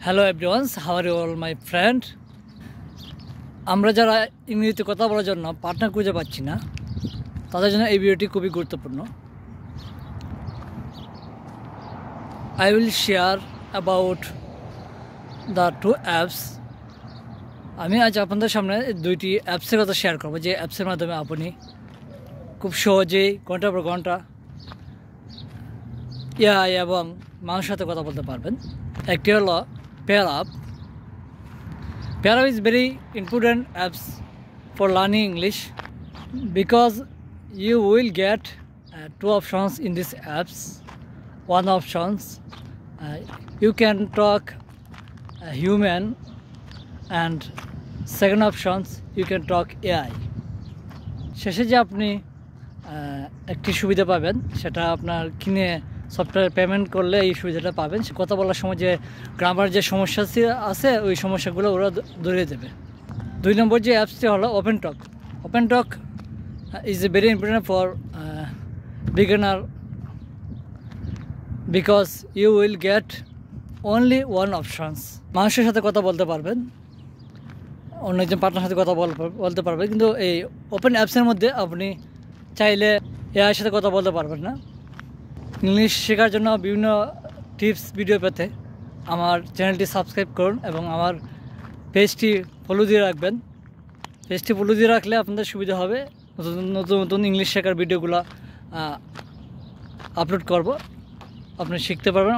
Hello everyone, how are you all my friend. আমরা যারা ইংরেজিতে কথা বলার জন্য পার্টনার খুঁজে পাচ্ছি না, তাদের জন্য এই ভিডিওটি খুবই গুরুত্বপূর্ণ। I will share about the two apps. আমি আজ আপনাদের সামনে দুইটি অ্যাপসের কথা শেয়ার করবো, যে অ্যাপসের মাধ্যমে আপনি খুব সহজেই ঘন্টার পর ঘন্টা এআই এবং মানুষের সাথে কথা বলতে পারবেন। একটি হলো pair up. Pair Up is very important apps for learning English because you will get two options in these apps. One options you can talk human, and second options you can talk AI. শেষে যে আপনি একটি সুবিধা পাবেন, সেটা আপনার কিনে software payment করলে এই সুবিধাটা পাবেন। সে কথা বলার সময় যে গ্রামার যে সমস্যা আছে ওই সমস্যাগুলো ওরা ধরিয়ে দেবে। 2 নম্বর যে অ্যাপসটি হলো Open Talk. Open Talk is a very important for beginner because you will get only one options. মানুষের সাথে কথা বলতে পারবেন, অন্য একজন পার্টনার সাথে কথা বলতে পারবেন, কিন্তু এই ওপেন অ্যাপসের মধ্যে আপনি চাইলে এআইয়ের সাথে কথা বলতে পারবেন না। ইংলিশ শেখার জন্য বিভিন্ন টিপস ভিডিও পেতে আমার চ্যানেলটি সাবস্ক্রাইব করুন এবং আমার পেজটি ফলো দিয়ে রাখবেন। পেজটি ফলো দিয়ে রাখলে আপনাদের সুবিধা হবে। নতুন নতুন ইংলিশ শেখার ভিডিওগুলো আপলোড করব, আপনি শিখতে পারবেন।